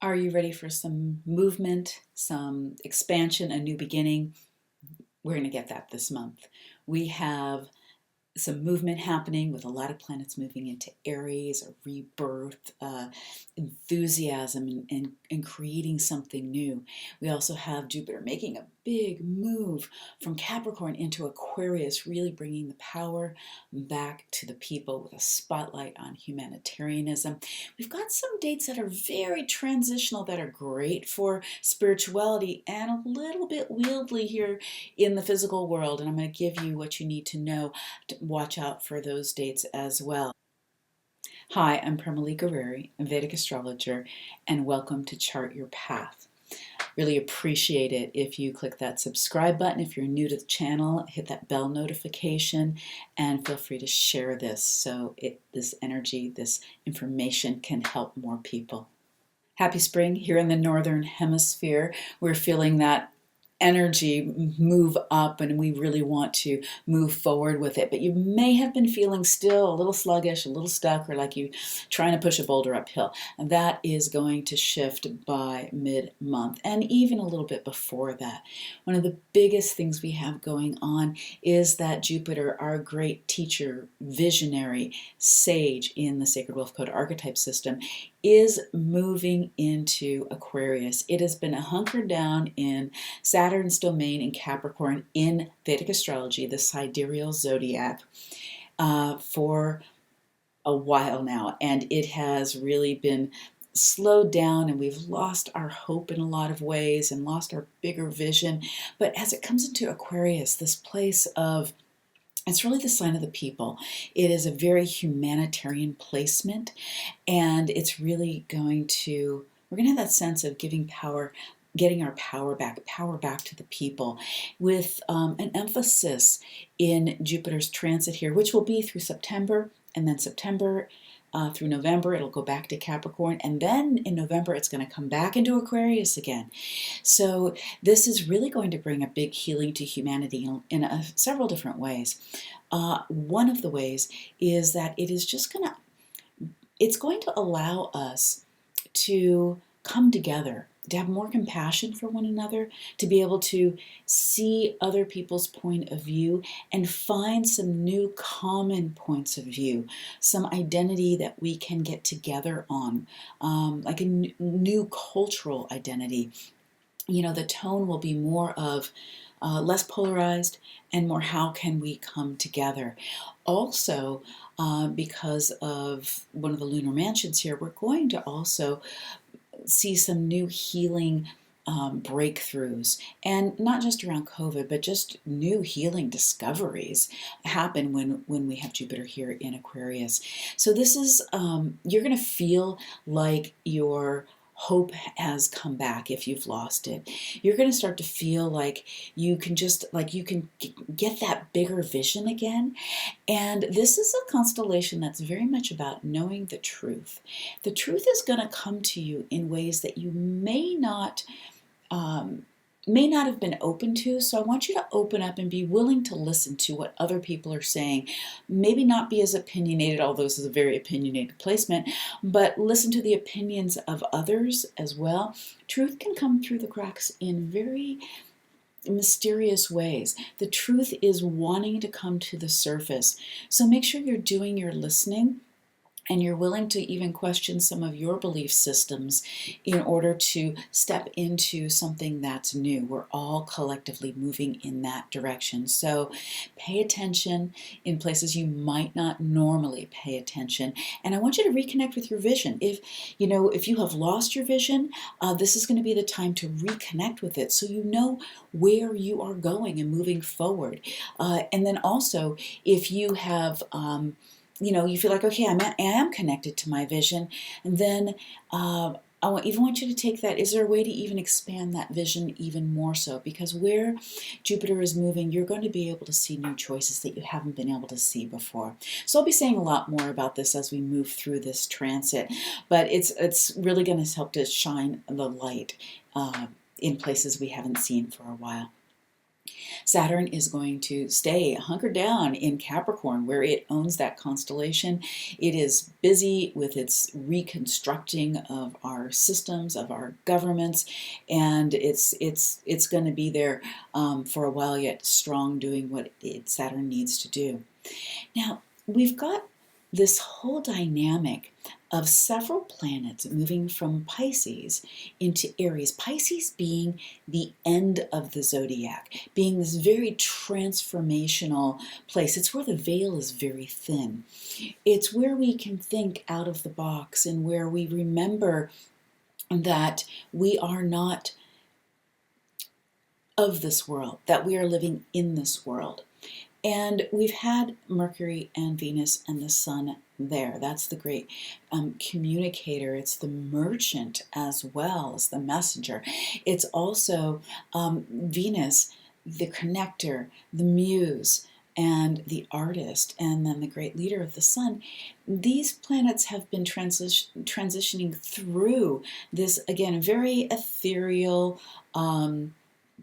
Are you ready for some movement, some expansion, a new beginning? We're going to get that this month. We have some movement happening with a lot of planets moving into Aries, a rebirth, enthusiasm, and creating something new. We also have Jupiter making a big move from Capricorn into Aquarius, really bringing the power back to the people with a spotlight on humanitarianism. We've got some dates that are very transitional that are great for spirituality and a little bit wieldly here in the physical world, and I'm going to give you what you need to know to watch out for those dates as well. Hi, I'm Prema Gurreri, a Vedic astrologer, and welcome to Chart Your Path. Really appreciate it if you click that subscribe button. If you're new to the channel, hit that bell notification and feel free to share this so this energy, this information can help more people. Happy spring here in the Northern Hemisphere. We're feeling that energy move up and we really want to move forward with it, but you may have been feeling still a little sluggish, a little stuck, or like you trying to push a boulder uphill. And that is going to shift by mid-month and even a little bit before that. One of the biggest things we have going on is that Jupiter, our great teacher, visionary, sage in the Sacred Wealth Code Archetype system, is moving into Aquarius. It has been hunkered down in Saturn's domain in Capricorn in Vedic astrology, the sidereal zodiac, for a while now, and it has really been slowed down, and we've lost our hope in a lot of ways and lost our bigger vision. But as it comes into Aquarius, this place of, it's really the sign of the people. It is a very humanitarian placement, and it's really we're going to have that sense of giving power, getting our power back to the people, with an emphasis in Jupiter's transit here, which will be through September, and then September through November, it'll go back to Capricorn, and then in November, it's going to come back into Aquarius again. So this is really going to bring a big healing to humanity in several different ways. One of the ways is that it's going to allow us to come together, to have more compassion for one another, to be able to see other people's point of view and find some new common points of view, some identity that we can get together on, like a new cultural identity. You know, the tone will be more of less polarized and more how can we come together. Also, because of one of the lunar mansions here, we're going to also see some new healing breakthroughs, and not just around COVID, but just new healing discoveries happen when we have Jupiter here in Aquarius. So this is, you're going to feel like your hope has come back if you've lost it. You're going to start to feel like you can get that bigger vision again. And this is a constellation that's very much about knowing the truth. The truth is going to come to you in ways that you may not have been open to. So I want you to open up and be willing to listen to what other people are saying. Maybe not be as opinionated, although this is a very opinionated placement, but listen to the opinions of others as well. Truth can come through the cracks in very mysterious ways. The truth is wanting to come to the surface. So make sure you're doing your listening, and you're willing to even question some of your belief systems in order to step into something that's new. We're all collectively moving in that direction. So pay attention in places you might not normally pay attention. And I want you to reconnect with your vision. If you have lost your vision, this is going to be the time to reconnect with it so you know where you are going and moving forward. And then also, if you have you feel like, okay, I am connected to my vision, and then I even want you to take that. Is there a way to even expand that vision even more so? Because where Jupiter is moving, you're going to be able to see new choices that you haven't been able to see before. So I'll be saying a lot more about this as we move through this transit, but it's really going to help to shine the light in places we haven't seen for a while. Saturn is going to stay hunkered down in Capricorn, where it owns that constellation. It is busy with its reconstructing of our systems, of our governments, and it's going to be there for a while yet, strong, doing what Saturn needs to do. Now, we've got this whole dynamic of several planets moving from Pisces into Aries. Pisces being the end of the zodiac, being this very transformational place. It's where the veil is very thin. It's where we can think out of the box and where we remember that we are not of this world, that we are living in this world. And we've had Mercury and Venus and the Sun there. That's the great communicator. It's the merchant as well as the messenger. It's also Venus, the connector, the muse, and the artist, and then the great leader of the Sun. These planets have been transitioning through this, again, very ethereal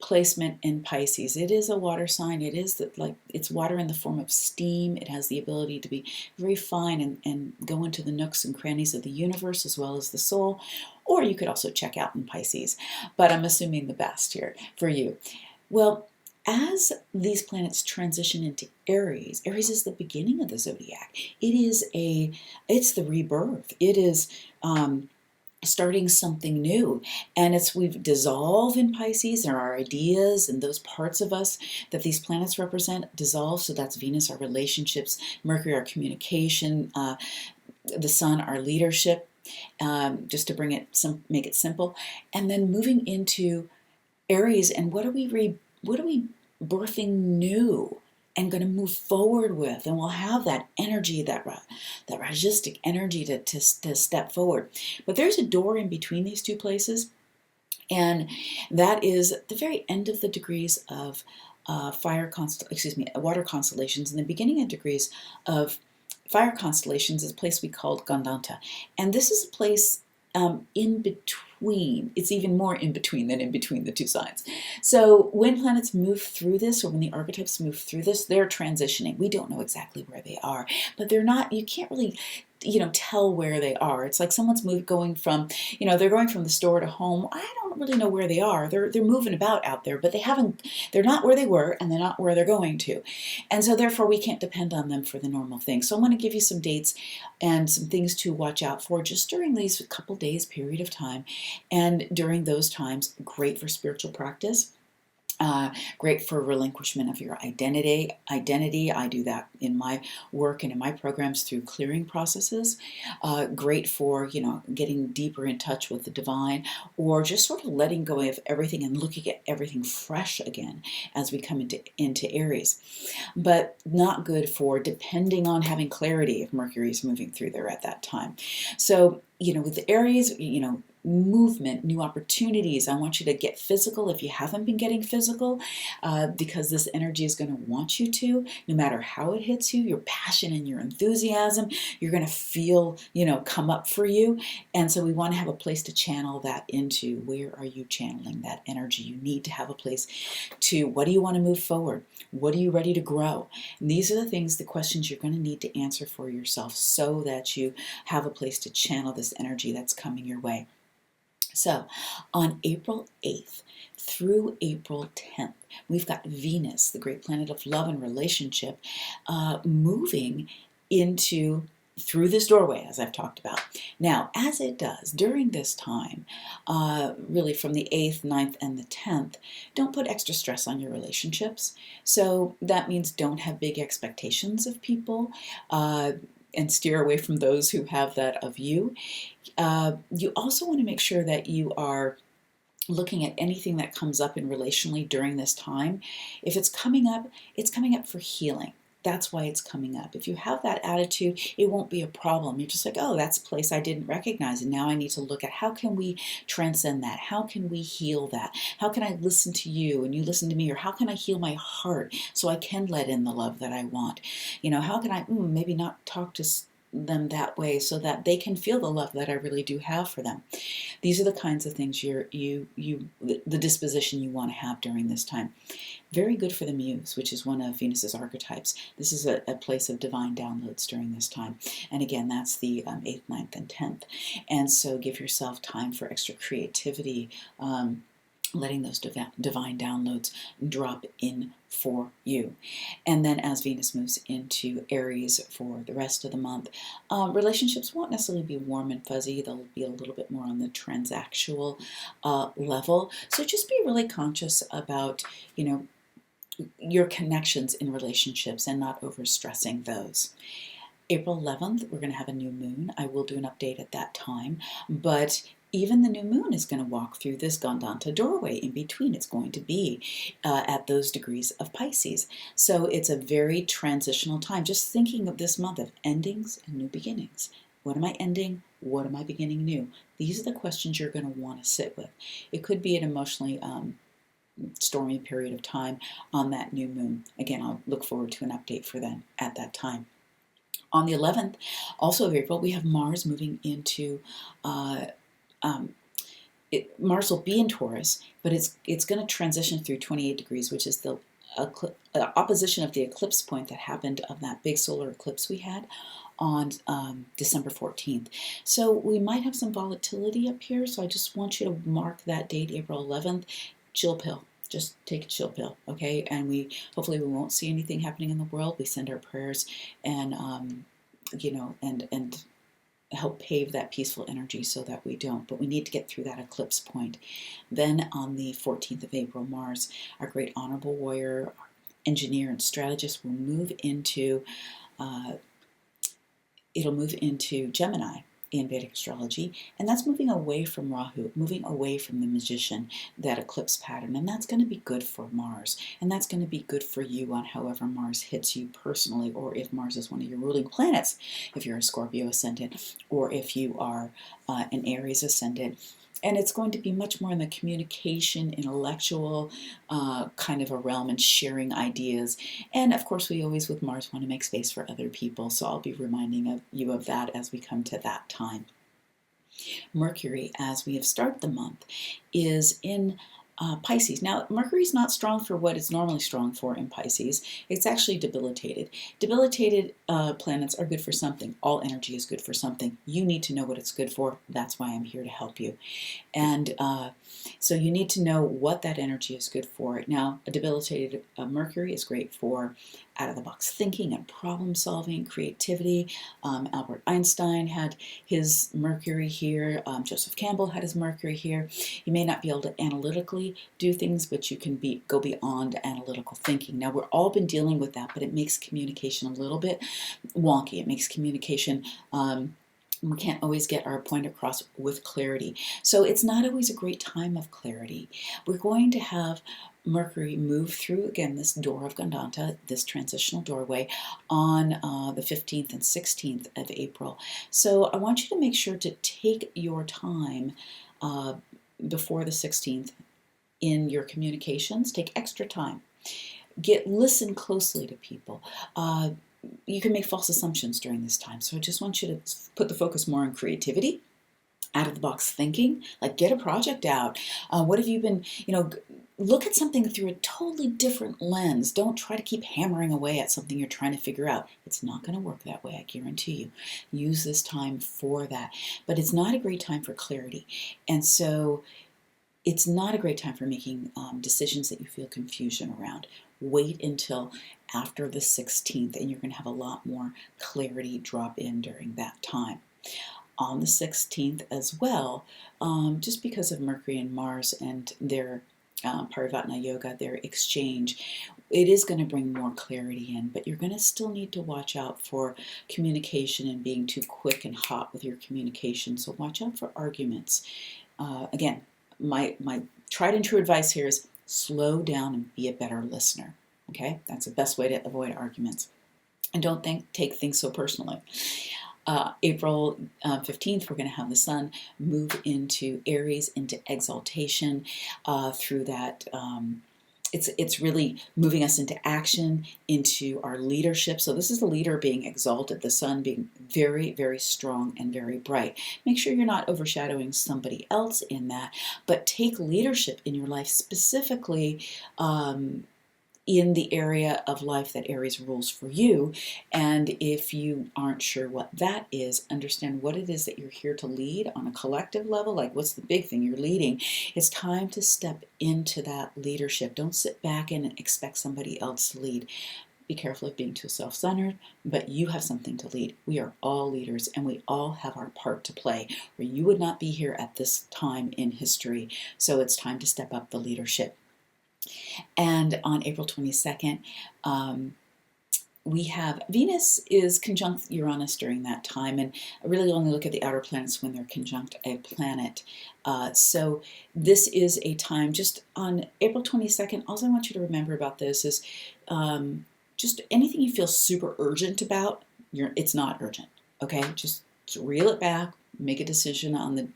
placement in Pisces. It is a water sign. It is like it's water in the form of steam. It has the ability to be very fine and go into the nooks and crannies of the universe as well as the soul. Or you could also check out in Pisces, but I'm assuming the best here for you. Well, as these planets transition into Aries, Aries is the beginning of the zodiac. It's the rebirth. It is starting something new, and we've dissolved in Pisces. There are ideas and those parts of us that these planets represent dissolve. So that's Venus, our relationships, Mercury, our communication, the Sun, our leadership, just to make it simple, and then moving into Aries. And what are we birthing new and going to move forward with? And we'll have that energy, that Rajistic energy to step forward. But there's a door in between these two places, and that is the very end of the degrees of water constellations, and the beginning of degrees of fire constellations is a place we called Gandanta. And this is a place in between. It's even more in between than in between the two signs. So when planets move through this, or when the archetypes move through this, they're transitioning. We don't know exactly where they are, but they're not, you can't really tell where they are. It's like someone's going from, they're going from the store to home. I don't really know where they are. They're moving about out there, but they're not where they were, and they're not where they're going to. And so therefore we can't depend on them for the normal things. So I'm going to give you some dates and some things to watch out for just during these couple days period of time. And during those times, great for spiritual practice. Great for relinquishment of your identity. I do that in my work and in my programs through clearing processes. Great for, getting deeper in touch with the divine, or just sort of letting go of everything and looking at everything fresh again as we come into Aries. But not good for depending on having clarity if Mercury is moving through there at that time. So, with the Aries, movement, new opportunities. I want you to get physical if you haven't been getting physical, because this energy is going to want you to, no matter how it hits you, your passion and your enthusiasm, you're going to feel, come up for you. And so we want to have a place to channel that into. Where are you channeling that energy? You need to have a place to, what do you want to move forward? What are you ready to grow? And these are the questions you're going to need to answer for yourself so that you have a place to channel this energy that's coming your way. So on April 8th through April 10th, we've got Venus, the great planet of love and relationship, moving through this doorway, as I've talked about. Now, as it does during this time, really from the 8th, 9th, and the 10th, don't put extra stress on your relationships. So that means don't have big expectations of people, and steer away from those who have that of you. You also want to make sure that you are looking at anything that comes up in relationally during this time. If it's coming up for healing. That's why it's coming up. If you have that attitude, it won't be a problem. You're just like, oh, that's a place I didn't recognize, and now I need to look at how can we transcend that? How can we heal that? How can I listen to you and you listen to me? Or how can I heal my heart so I can let in the love that I want? How can I maybe not talk to them that way so that they can feel the love that I really do have for them. These are the kinds of things the disposition you want to have during this time. Very good for the Muse, which is one of Venus's archetypes. This is a place of divine downloads during this time. And again, that's the 8th, 9th, and 10th. And so give yourself time for extra creativity, letting those divine downloads drop in for you. And then as Venus moves into Aries for the rest of the month, relationships won't necessarily be warm and fuzzy. They'll be a little bit more on the transactional level. So just be really conscious about, your connections in relationships and not overstressing those. April 11th, we're going to have a new moon. I will do an update at that time, but even the new moon is going to walk through this Gandanta doorway in between. It's going to be at those degrees of Pisces. So it's a very transitional time. Just thinking of this month of endings and new beginnings. What am I ending? What am I beginning new? These are the questions you're going to want to sit with. It could be an emotionally stormy period of time on that new moon. Again, I'll look forward to an update for them at that time. On the 11th, also of April, we have Mars moving into Mars will be in Taurus, but it's going to transition through 28 degrees, which is the opposition of the eclipse point that happened of that big solar eclipse we had on December 14th. So we might have some volatility up here, so I just want you to mark that date, April 11th. Chill pill. Just take a chill pill, okay? And hopefully we won't see anything happening in the world. We send our prayers and and help pave that peaceful energy so that we don't. But we need to get through that eclipse point. Then on the 14th of April, Mars, our great honorable warrior, engineer, and strategist, will move into Gemini in Vedic astrology, and that's moving away from Rahu, moving away from the magician, that eclipse pattern, and that's going to be good for Mars, and that's going to be good for you on however Mars hits you personally, or if Mars is one of your ruling planets, if you're a Scorpio ascendant, or if you are an Aries ascendant. And it's going to be much more in the communication, intellectual kind of a realm, and sharing ideas. And of course, we always with Mars want to make space for other people. So I'll be reminding you of that as we come to that time. Mercury, as we have started the month, is in Pisces. Now, Mercury's not strong for what it's normally strong for in Pisces. It's actually debilitated. Debilitated planets are good for something. All energy is good for something. You need to know what it's good for. That's why I'm here to help you. And so you need to know what that energy is good for. Now, a debilitated Mercury is great for out-of-the-box thinking and problem-solving, creativity. Albert Einstein had his Mercury here. Joseph Campbell had his Mercury here. You may not be able to analytically do things, but you can go beyond analytical thinking. Now, we've all been dealing with that, but it makes communication a little bit wonky. It makes communication we can't always get our point across with clarity. So it's not always a great time of clarity. We're going to have Mercury move through, again, this door of Gandanta, this transitional doorway, on the 15th and 16th of April. So I want you to make sure to take your time before the 16th in your communications. Take extra time. Listen closely to people. You can make false assumptions during this time. So I just want you to put the focus more on creativity, out-of-the-box thinking, like get a project out. What have you been, look at something through a totally different lens. Don't try to keep hammering away at something you're trying to figure out. It's not going to work that way, I guarantee you. Use this time for that. But it's not a great time for clarity. And so it's not a great time for making decisions that you feel confusion around. Wait until after the 16th, and you're going to have a lot more clarity drop in during that time. On the 16th as well, just because of Mercury and Mars and their Parivatana Yoga, their exchange, it is going to bring more clarity in, but you're going to still need to watch out for communication and being too quick and hot with your communication. So watch out for arguments. Again, my tried and true advice here is slow down and be a better listener. Okay, that's the best way to avoid arguments. And don't take things so personally. April 15th, we're going to have the sun move into Aries, into exaltation through that it's really moving us into action, into our leadership. So this is the leader being exalted, the sun being very, very strong and very bright. Make sure you're not overshadowing somebody else in that, but take leadership in your life, specifically in the area of life that Aries rules for you. And if you aren't sure what that is, understand what it is that you're here to lead on a collective level. Like, what's the big thing you're leading? It's time to step into that leadership. Don't sit back and expect somebody else to lead. Be careful of being too self-centered, but you have something to lead. We are all leaders, and we all have our part to play, or you would not be here at this time in history. So it's time to step up the leadership. And on April 22nd, we have Venus is conjunct Uranus during that time, and I really only look at the outer planets when they're conjunct a planet. So this is a time, just on April 22nd, all I want you to remember about this is just anything you feel super urgent about, it's not urgent, okay? Just reel it back, make a decision on the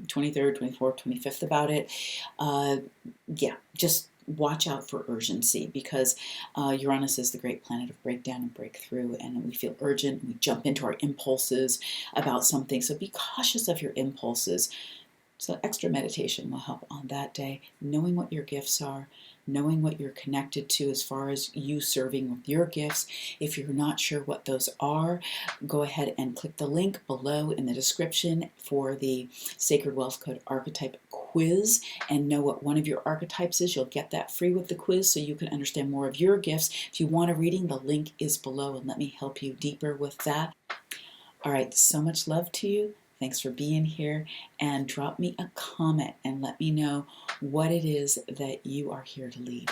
23rd, 24th, 25th about it. Yeah, just watch out for urgency, because Uranus is the great planet of breakdown and breakthrough, and we feel urgent. We jump into our impulses about something, so be cautious of your impulses. So extra meditation will help on that day, knowing what your gifts are, knowing what you're connected to as far as you serving with your gifts. If you're not sure what those are, go ahead and click the link below in the description for the Sacred Wealth Code Archetype quiz and know what one of your archetypes is. You'll get that free with the quiz so you can understand more of your gifts. If you want a reading, the link is below, and let me help you deeper with that. All right, so much love to you. Thanks for being here, and drop me a comment and let me know what it is that you are here to lead.